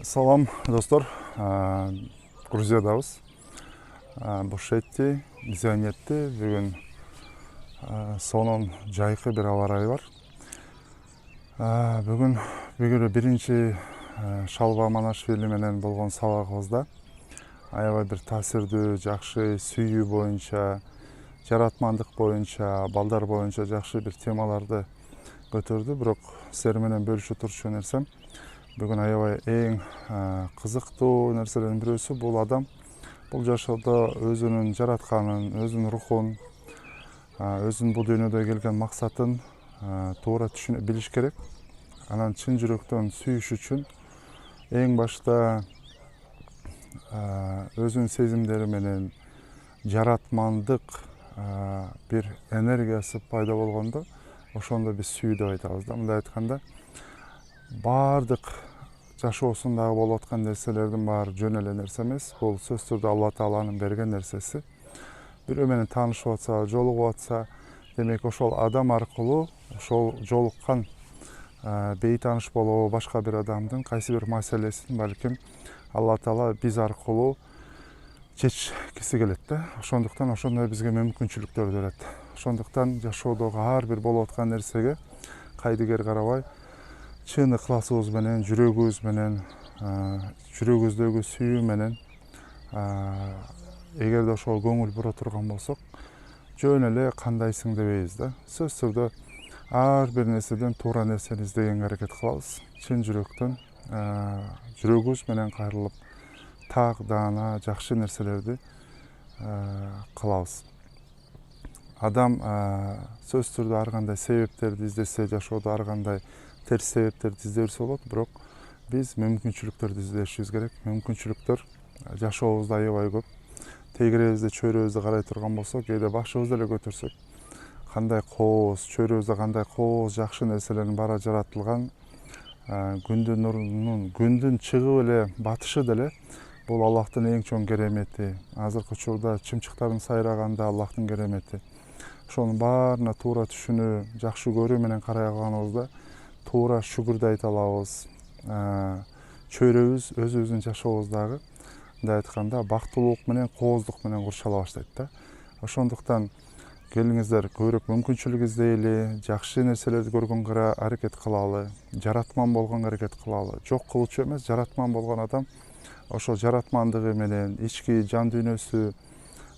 Салам достор, Грузиядабыз. Бушетти, Зиянетти, бүгүн сонун жайкы бир аба ырайы бар. Бүгүн биринчи Шалва Манашвили менен болгон сабагыбызда аябай бир таасирдүү, жакшы сүйүү боюнча, жаратмандык боюнча, балдар боюнча жакшы бир темаларды көтөрдү. Бирок силер менен бөлүшө турчу нерсем бүгүн аябай эң кызыктуу нерселердин бирөөсү бул адам бул жашоодо өзүнүн жаратканын, өзүнүн рухун, өзүнүн бул дүйнөдө келген максатын туура түшүнө билиш керек. Анан чын жүрөктөн сүйүш үчүн эң башта өзүнүн сезимдери менен жаратмандык бир энергиясы пайда болгондо ошондо биз сүйүү деп айтабыз да. Мындай айтканда, баардык жашоосундагы болуп аткан нерселердин баары жөн эле нерсе эмес. Бул сөзсүз түрдө Алла Тааланын берген нерсеси. Бирөө менен таанышып атса, жолугуп атса, демек ошол адам аркылуу ошол жолуккан бейтааныш болобу башка бир адамдын кайсы бир маселесин балким Алла Таала биз аркылуу чечкиси келет да. Ошондуктан ошондой бизге мүмкүнчүлүктөрдү берет. Ошондуктан жашоодогу ар бир болуп аткан нерсеге кайдыгер карабай, чын ыкласыбыз менен, жүрөгүбүз менен, жүрөгүбүздөгү сүйүү менен эгерде ошол көңүл бура турган болсок, жөн эле кандайсың дебейбиз да. Сөзсүз түрдө ар бир нерседен туура нерсени издегенге аракет кылабыз. Чын жүрөктөн, жүрөгүбүз менен кайрылып, так даана жакшы нерселерди кылабыз. Адам сөзсүз түрдө ар кандай себептерди издесе, жашоодо ар кандай терс себептерди издей берсе болот, бирок биз мүмкүнчүлүктөрдү издешибиз керек. Мүмкүнчүлүктөр жашообузда аябай көп. Тегеребизди, чөйрөбүздү карай турган болсок, кээде башыбызды эле көтөрсөк, кандай кооз, чөйрөбүздө кандай кооз жакшы нерселердин баары жаратылган. Күндүн нурунун, күндүн чыгып эле батышы деле бул Аллахтын эң чоң керемети. Азыркы учурда чымчыктардын сайраганда Аллахтын керемети. Ошонун баарына туура түшүнүү, жакшы көрүү менен карай алганыбызда туура шүгүрдү айта алабыз. Чөйрөбүз өзүбүздүн жашообуздагы, мындай айтканда, бактылуулук менен, кооздук менен курчала баштайт да. Ошондуктан келиңиздер, көбүрөөк мүмкүнчүлүк издейли, жакшы нерселерди көргөнгө аракет кылалы, жаратман болгонго аракет кылалы. Жок кылуучу эмес, жаратман болгон адам ошол жаратмандыгы менен, ички жан дүйнөсү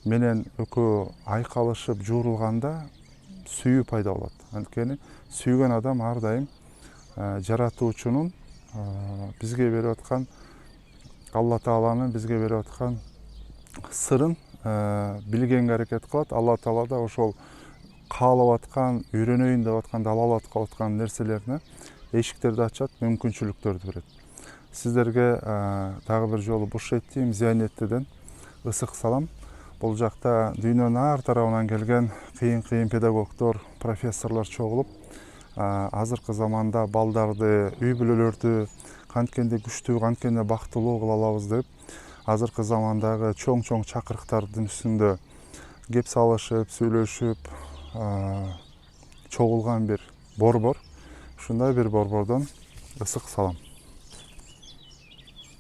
менен экөө айкалышып, жуурулганда сүйүү пайда болот. Анткени сүйгөн адам ар дайым жаратуучунун бизге берип аткан, Алла Тааланын бизге берип аткан сырын билгенге аракет кылат. Алла Таала да ошол каалап аткан, үйрөнөйүн деп аткан, далалап аткан нерселерине эшиктерди ачат, мүмкүнчүлүктөрдү берет. Сиздерге дагы бир жолу Бушетти, Зиянеттиден ысык салам. Бул жакта дүйнөнүн ар тарабынан келген кыйын педагогдор, профессорлор чогулуп, азыркы заманда балдарды, үй бүлөлөрдү канткенде күчтүү, канткенде бактылуу кыла алабыз деп, азыркы замандагы чоң чакырыктардын үстүндө кеп салышып, сүйлөшүп чогулган бир борбор. Ушундай бир борбордон ысык салам.